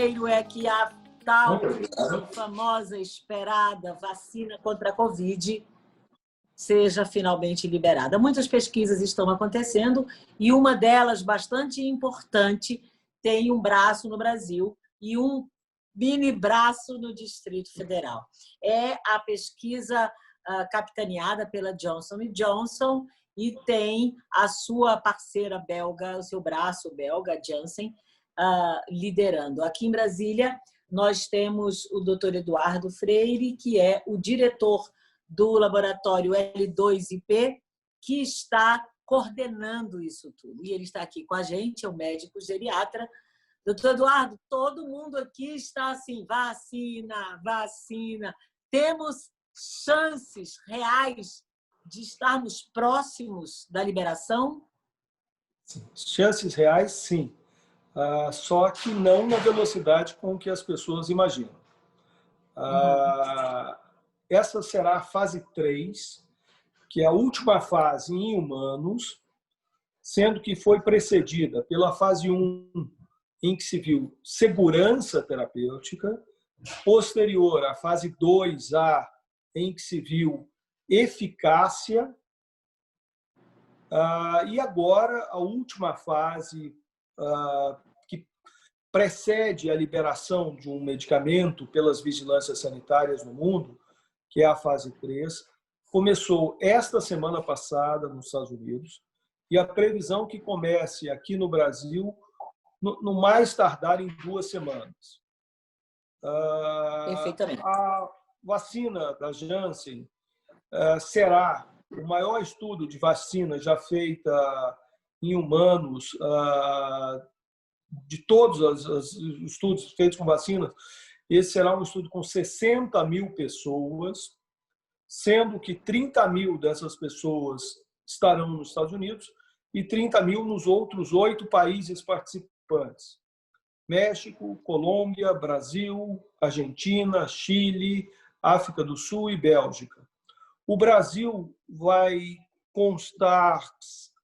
primeiro é que a tal famosa, esperada vacina contra a Covid seja finalmente liberada. Muitas pesquisas estão acontecendo e uma delas, bastante importante, tem um braço no Brasil e um mini braço no Distrito Federal. É a pesquisa capitaneada pela Johnson & Johnson e tem a sua parceira belga, o seu braço belga, Janssen, liderando. Aqui em Brasília, nós temos o Dr. Eduardo Freire, que é o diretor do laboratório L2IP, que está coordenando isso tudo. E ele está aqui com a gente, é um médico geriatra. Doutor Eduardo, todo mundo aqui está assim, vacina, vacina. Temos chances reais de estarmos próximos da liberação? Sim. Chances reais, sim. Só que não na velocidade com que as pessoas imaginam. Essa será a fase 3, que é a última fase em humanos, sendo que foi precedida pela fase 1, em que se viu segurança terapêutica, posterior à fase 2A, em que se viu eficácia, e agora a última fase, que precede a liberação de um medicamento pelas vigilâncias sanitárias no mundo, que é a fase 3, começou esta semana passada nos Estados Unidos, e a previsão é que comece aqui no Brasil no mais tardar em 2 semanas. Perfeitamente. A vacina da Janssen será o maior estudo de vacina já feita em humanos, de todos os estudos feitos com vacinas. Esse será um estudo com 60 mil pessoas, sendo que 30 mil dessas pessoas estarão nos Estados Unidos e 30 mil nos outros 8 países participantes: México, Colômbia, Brasil, Argentina, Chile, África do Sul e Bélgica. O Brasil vai constar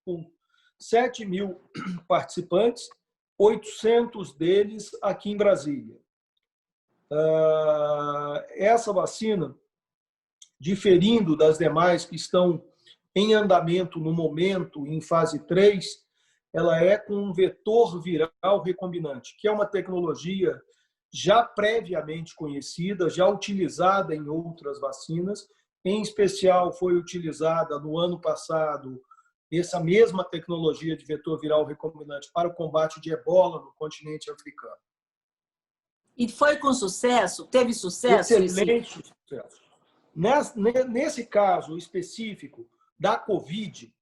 com 7 mil participantes, 800 deles aqui em Brasília. Essa vacina, diferindo das demais que estão em andamento no momento, em fase 3, ela é com um vetor viral recombinante, que é uma tecnologia já previamente conhecida, já utilizada em outras vacinas. Em especial, foi utilizada no ano passado essa mesma tecnologia de vetor viral recombinante para o combate de ebola no continente africano. E foi com sucesso? Teve sucesso? Excelente sucesso. Nesse caso específico da Covid,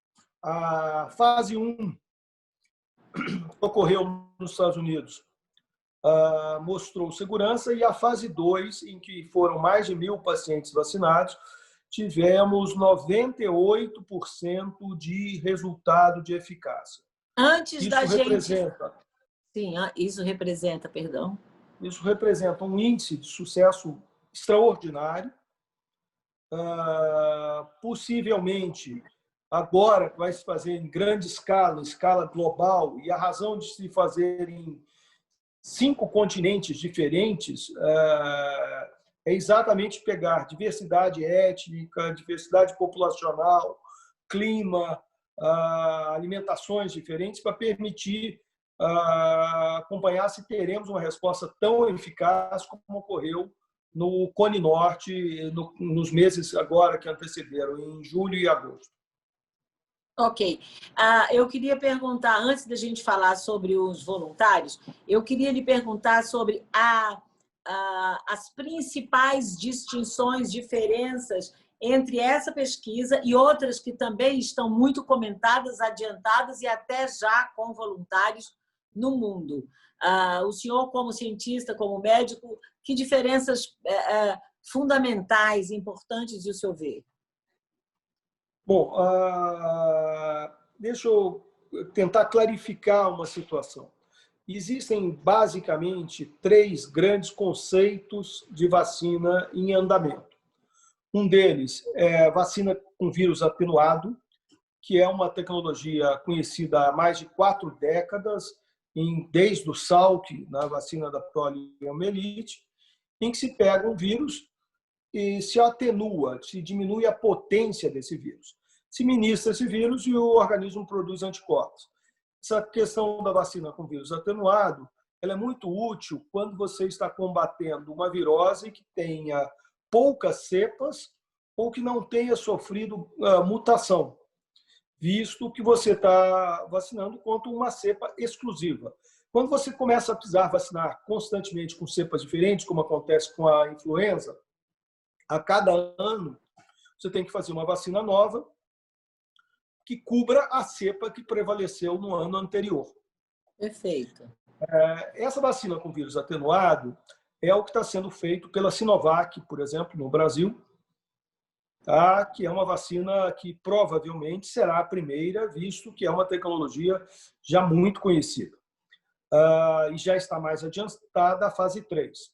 a fase 1 ocorreu nos Estados Unidos, mostrou segurança, e a fase 2, em que foram mais de 1.000 pacientes vacinados, tivemos 98% de resultado de eficácia. Antes Isso da representa, gente... Sim, isso representa, perdão. Isso representa um índice de sucesso extraordinário. Possivelmente, agora que vai se fazer em grande escala, escala global, e a razão de se fazer em 5 continentes diferentes é exatamente pegar diversidade étnica, diversidade populacional, clima, alimentações diferentes, para permitir acompanhar se teremos uma resposta tão eficaz como ocorreu no Cone Norte nos meses agora que antecederam, em julho e agosto. Ok. Eu queria perguntar, antes da gente falar sobre os voluntários, eu queria lhe perguntar sobre as principais distinções, diferenças entre essa pesquisa e outras que também estão muito comentadas, adiantadas e até já com voluntários no mundo. O senhor, como cientista, como médico, que diferenças fundamentais, importantes o senhor vê? Bom, deixa eu tentar clarificar uma situação. Existem, basicamente, 3 grandes conceitos de vacina em andamento. Um deles é vacina com vírus atenuado, que é uma tecnologia conhecida há mais de 4 décadas desde o Salk, na vacina da poliomielite, em que se pega um vírus e se atenua, se diminui a potência desse vírus. Se ministra esse vírus e o organismo produz anticorpos. Essa questão da vacina com vírus atenuado, ela é muito útil quando você está combatendo uma virose que tenha poucas cepas ou que não tenha sofrido mutação, visto que você está vacinando contra uma cepa exclusiva. Quando você começa a precisar vacinar constantemente com cepas diferentes, como acontece com a influenza, a cada ano você tem que fazer uma vacina nova que cubra a cepa que prevaleceu no ano anterior. Perfeito. Essa vacina com vírus atenuado é o que está sendo feito pela Sinovac, por exemplo, no Brasil, tá? Que é uma vacina que provavelmente será a primeira, visto que é uma tecnologia já muito conhecida. E já está mais adiantada a fase 3.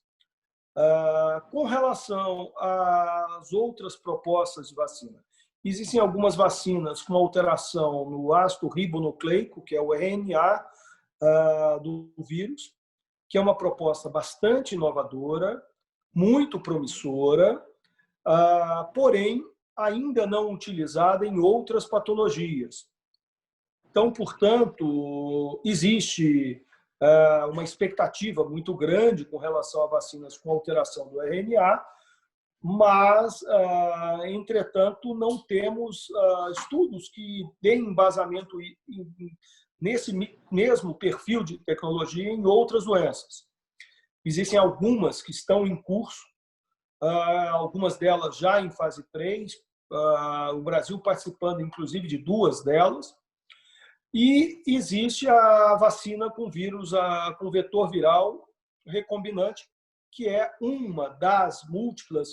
Com relação às outras propostas de vacina, existem algumas vacinas com alteração no ácido ribonucleico, que é o RNA do vírus, que é uma proposta bastante inovadora, muito promissora, porém ainda não utilizada em outras patologias. Então, portanto, existe uma expectativa muito grande com relação a vacinas com alteração do RNA, mas, entretanto, não temos estudos que deem embasamento nesse mesmo perfil de tecnologia em outras doenças. Existem algumas que estão em curso, algumas delas já em fase 3, o Brasil participando, inclusive, de 2 delas, e existe a vacina com vírus, com vetor viral recombinante, que é uma das múltiplas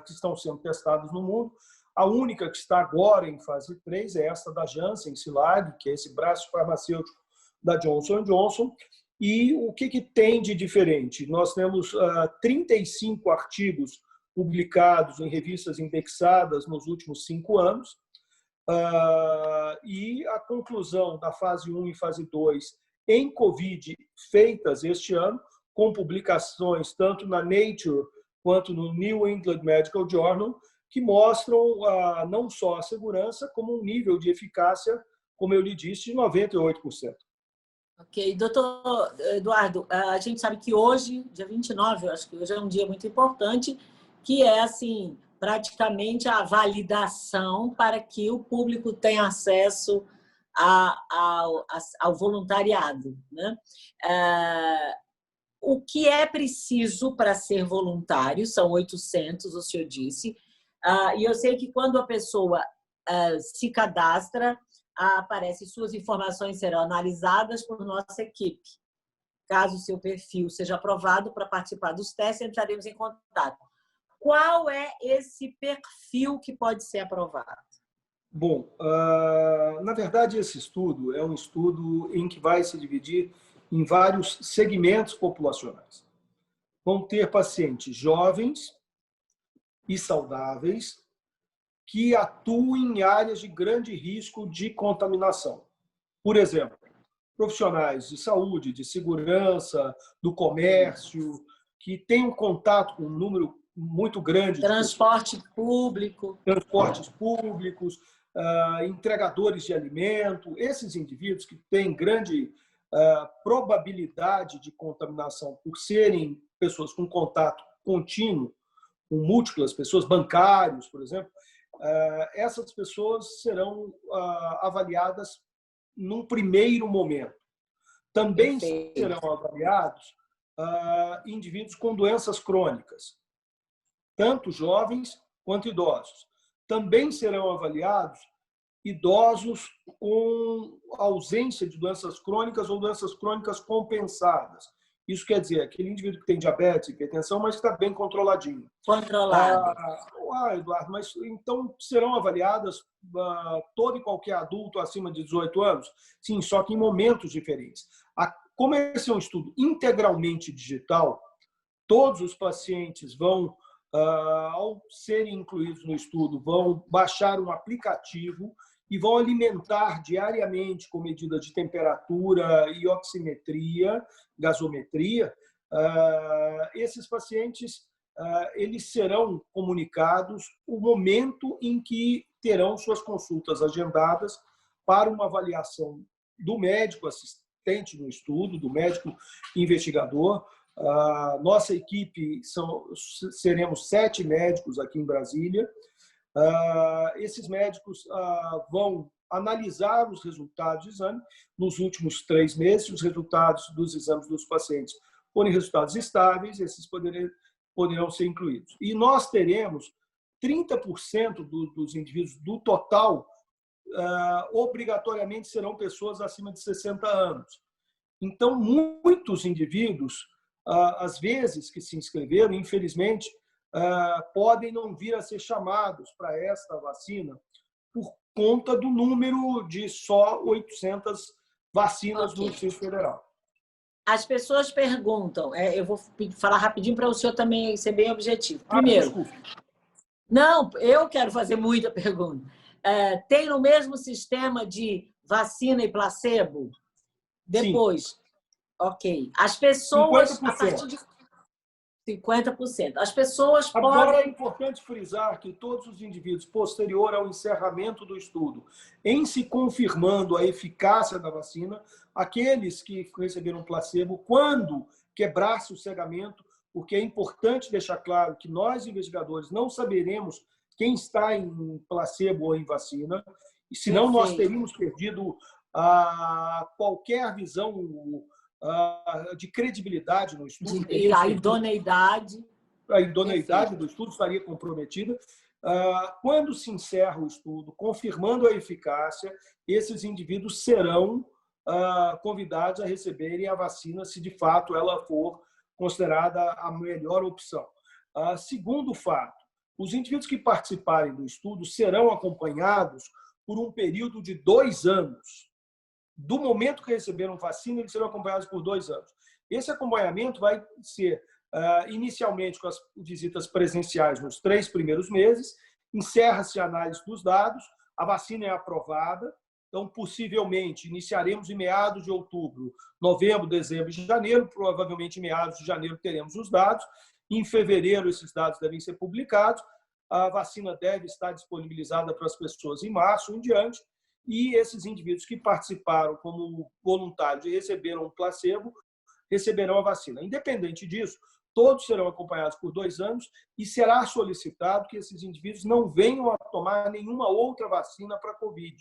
que estão sendo testadas no mundo. A única que está agora em fase 3 é essa da Janssen Cilag, que é esse braço farmacêutico da Johnson & Johnson. E o que tem de diferente? Nós temos 35 artigos publicados em revistas indexadas nos últimos 5 anos, e a conclusão da fase 1 e fase 2 em Covid feitas este ano, com publicações tanto na Nature quanto no New England Medical Journal, que mostram não só a segurança, como um nível de eficácia, como eu lhe disse, de 98%. Ok. Doutor Eduardo, a gente sabe que hoje, dia 29, eu acho que hoje é um dia muito importante, que é, assim, praticamente a validação para que o público tenha acesso ao voluntariado, né? O que é preciso para ser voluntário? São 800, o senhor disse. E eu sei que quando a pessoa se cadastra, suas informações serão analisadas por nossa equipe. Caso o seu perfil seja aprovado para participar dos testes, entraremos em contato. Qual é esse perfil que pode ser aprovado? Bom, na verdade, esse estudo é um estudo em que vai se dividir em vários segmentos populacionais. Vão ter pacientes jovens e saudáveis que atuem em áreas de grande risco de contaminação. Por exemplo, profissionais de saúde, de segurança, do comércio, que têm um contato com um número muito grande de transporte público, transportes públicos, entregadores de alimento. Esses indivíduos que têm grande probabilidade de contaminação por serem pessoas com contato contínuo com múltiplas pessoas, bancários, por exemplo, essas pessoas serão avaliadas num primeiro momento. Também serão avaliados indivíduos com doenças crônicas, tanto jovens quanto idosos. Também serão avaliados idosos com ausência de doenças crônicas ou doenças crônicas compensadas. Isso quer dizer, aquele indivíduo que tem diabetes, hipertensão, mas que está bem controladinho. Controlado. Eduardo, mas então serão avaliadas todo e qualquer adulto acima de 18 anos? Sim, só que em momentos diferentes. Como esse é um estudo integralmente digital, todos os pacientes vão, ao serem incluídos no estudo, vão baixar um aplicativo e vão alimentar diariamente com medida de temperatura e oximetria, gasometria. Esses pacientes eles serão comunicados o momento em que terão suas consultas agendadas para uma avaliação do médico assistente no estudo, do médico investigador. Nossa equipe seremos 7 médicos aqui em Brasília. Esses médicos vão analisar os resultados do exame nos últimos 3 meses. Os resultados dos exames dos pacientes forem resultados estáveis, esses poderão ser incluídos. E nós teremos 30% dos indivíduos do total obrigatoriamente serão pessoas acima de 60 anos. Então, muitos indivíduos, às vezes, que se inscreveram, infelizmente, podem não vir a ser chamados para esta vacina por conta do número de só 800 vacinas no Distrito Federal. As pessoas perguntam, eu vou falar rapidinho para o senhor também ser bem objetivo. Primeiro, não, eu quero fazer muita pergunta. Tem no mesmo sistema de vacina e placebo? Depois, sim. Ok. As pessoas, 50%. A partir de 50%. As pessoas Agora podem... é importante frisar que todos os indivíduos, posterior ao encerramento do estudo, em se confirmando a eficácia da vacina, aqueles que receberam placebo, quando quebrar-se o cegamento, porque é importante deixar claro que nós, investigadores, não saberemos quem está em placebo ou em vacina, e senão nós teríamos perdido qualquer visão de credibilidade no estudo. A idoneidade. A idoneidade do estudo estaria comprometida. Quando se encerra o estudo, confirmando a eficácia, esses indivíduos serão convidados a receberem a vacina, se de fato ela for considerada a melhor opção. Segundo fato, os indivíduos que participarem do estudo serão acompanhados por um período de 2 anos. Do momento que receberam vacina, eles serão acompanhados por 2 anos. Esse acompanhamento vai ser inicialmente com as visitas presenciais nos 3 primeiros meses, encerra-se a análise dos dados, a vacina é aprovada, então possivelmente iniciaremos em meados de outubro, novembro, dezembro e janeiro, provavelmente em meados de janeiro teremos os dados, em fevereiro esses dados devem ser publicados, a vacina deve estar disponibilizada para as pessoas em março em diante, e esses indivíduos que participaram como voluntários e receberam um placebo, receberão a vacina. Independente disso, todos serão acompanhados por 2 anos e será solicitado que esses indivíduos não venham a tomar nenhuma outra vacina para a Covid,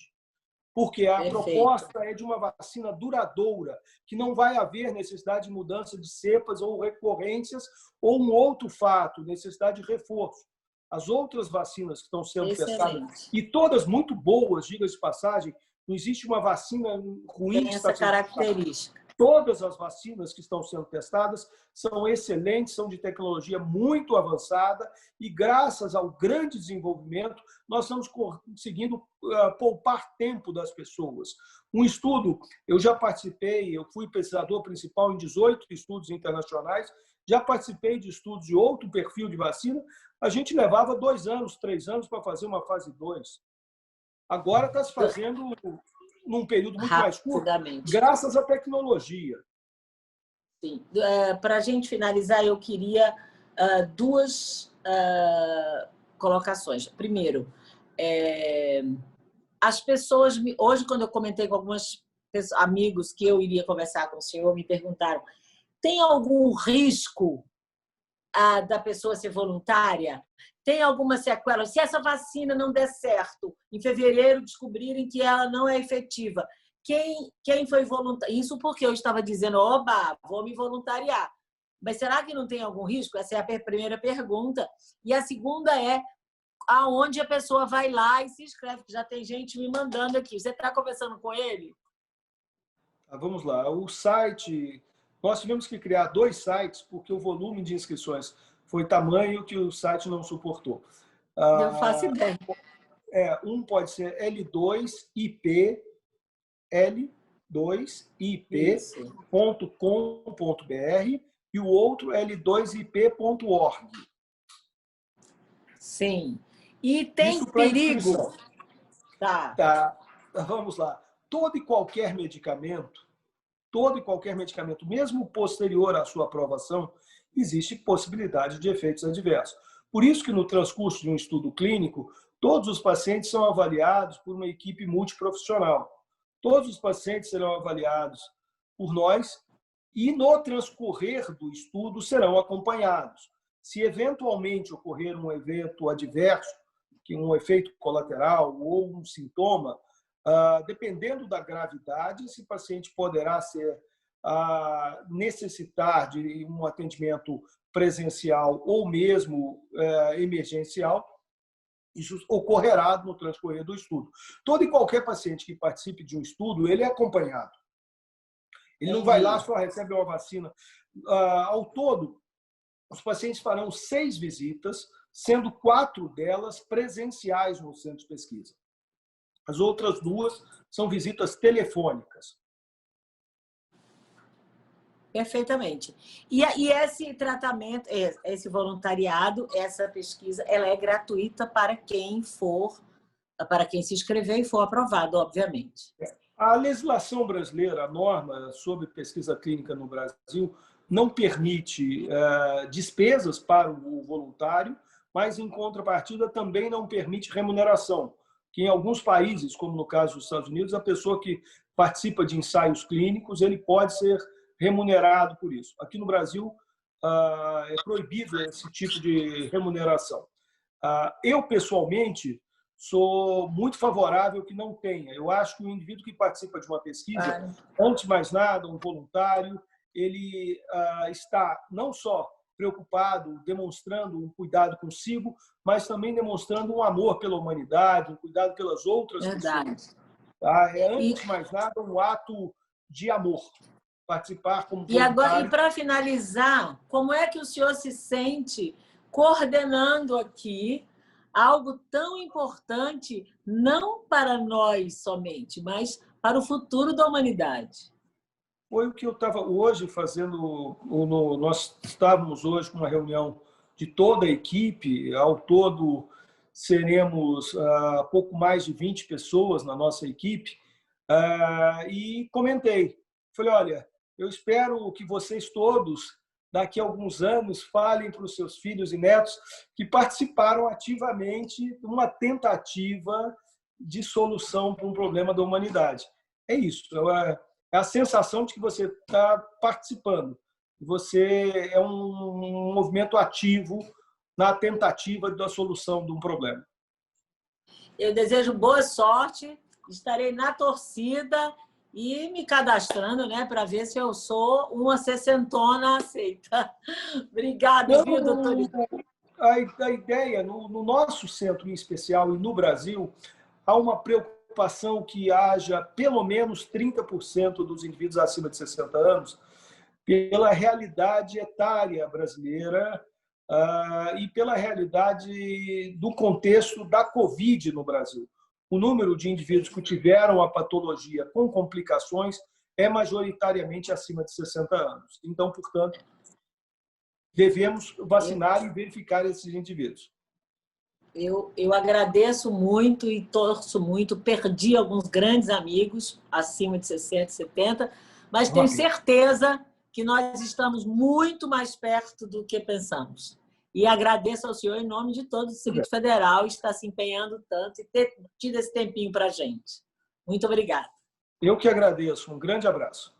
porque a proposta é de uma vacina duradoura, que não vai haver necessidade de mudança de cepas ou recorrências ou um outro fato, necessidade de reforço. As outras vacinas que estão sendo testadas, e todas muito boas, diga-se de passagem, não existe uma vacina ruim. Tem essa característica. Todas as vacinas que estão sendo testadas são excelentes, são de tecnologia muito avançada e, graças ao grande desenvolvimento, nós estamos conseguindo poupar tempo das pessoas. Um estudo, eu já participei, eu fui pesquisador principal em 18 estudos internacionais, já participei de estudos de outro perfil de vacina, a gente levava 2 anos, 3 anos para fazer uma fase 2. Agora está se fazendo num período muito mais curto, graças à tecnologia. Sim. Para a gente finalizar, eu queria 2 colocações. Primeiro, as pessoas... Hoje, quando eu comentei com alguns amigos que eu iria conversar com o senhor, me perguntaram, tem algum risco da pessoa ser voluntária? Tem alguma sequela? Se essa vacina não der certo, em fevereiro descobrirem que ela não é efetiva, quem foi voluntário? Isso porque eu estava dizendo, oba, vou me voluntariar. Mas será que não tem algum risco? Essa é a primeira pergunta. E a segunda é, aonde a pessoa vai lá e se inscreve? Que já tem gente me mandando aqui. Você está conversando com ele? Vamos lá. O site... Nós tivemos que criar 2 sites, porque o volume de inscrições foi tamanho que o site não suportou. Não faço ideia. Um pode ser l2ip.com.br e o outro l2ip.org. Sim. E tem perigo. Tá. vamos lá, todo e qualquer medicamento, mesmo posterior à sua aprovação, existe possibilidade de efeitos adversos. Por isso que no transcurso de um estudo clínico, todos os pacientes são avaliados por uma equipe multiprofissional. Todos os pacientes serão avaliados por nós e no transcorrer do estudo serão acompanhados. Se eventualmente ocorrer um evento adverso, que um efeito colateral ou um sintoma, dependendo da gravidade, esse paciente poderá necessitar de um atendimento presencial ou mesmo emergencial. Isso ocorrerá no transcorrer do estudo. Todo e qualquer paciente que participe de um estudo, ele é acompanhado. Ele não vai lá, só recebe uma vacina. Ao todo, os pacientes farão 6 visitas, sendo 4 delas presenciais no centro de pesquisa. As outras 2 são visitas telefônicas. Perfeitamente. E esse tratamento, esse voluntariado, essa pesquisa, ela é gratuita para quem se inscrever e for aprovado, obviamente. A legislação brasileira, a norma sobre pesquisa clínica no Brasil, não permite despesas para o voluntário, mas, em contrapartida, também não permite remuneração. Que em alguns países, como no caso dos Estados Unidos, a pessoa que participa de ensaios clínicos, ele pode ser remunerado por isso. Aqui no Brasil, é proibido esse tipo de remuneração. Eu, pessoalmente, sou muito favorável que não tenha. Eu acho que o indivíduo que participa de uma pesquisa, antes de mais nada, um voluntário, ele está não só preocupado, demonstrando um cuidado consigo, mas também demonstrando um amor pela humanidade, um cuidado pelas outras pessoas. É, antes de mais nada, um ato de amor. Participar como voluntário. E para finalizar, como é que o senhor se sente coordenando aqui algo tão importante, não para nós somente, mas para o futuro da humanidade? Foi o que eu estava hoje fazendo. Nós estávamos hoje com uma reunião de toda a equipe. Ao todo, seremos pouco mais de 20 pessoas na nossa equipe. E comentei. Falei, olha, eu espero que vocês todos, daqui a alguns anos, falem para os seus filhos e netos que participaram ativamente de uma tentativa de solução para um problema da humanidade. É isso. É a sensação de que você está participando. Você é um movimento ativo na tentativa da solução de um problema. Eu desejo boa sorte, estarei na torcida e me cadastrando, né, para ver se eu sou uma sessentona aceita. Obrigada, viu, doutorita? A ideia, no nosso centro em especial e no Brasil, há uma preocupação que haja pelo menos 30% dos indivíduos acima de 60 anos pela realidade etária brasileira e pela realidade do contexto da Covid no Brasil. O número de indivíduos que tiveram a patologia com complicações é majoritariamente acima de 60 anos. Então, portanto, devemos vacinar e verificar esses indivíduos. Eu agradeço muito e torço muito. Perdi alguns grandes amigos acima de 60, 70, mas tenho certeza que nós estamos muito mais perto do que pensamos. E agradeço ao senhor em nome de todo o Distrito Federal estar se empenhando tanto e ter tido esse tempinho para a gente. Muito obrigada. Eu que agradeço. Um grande abraço.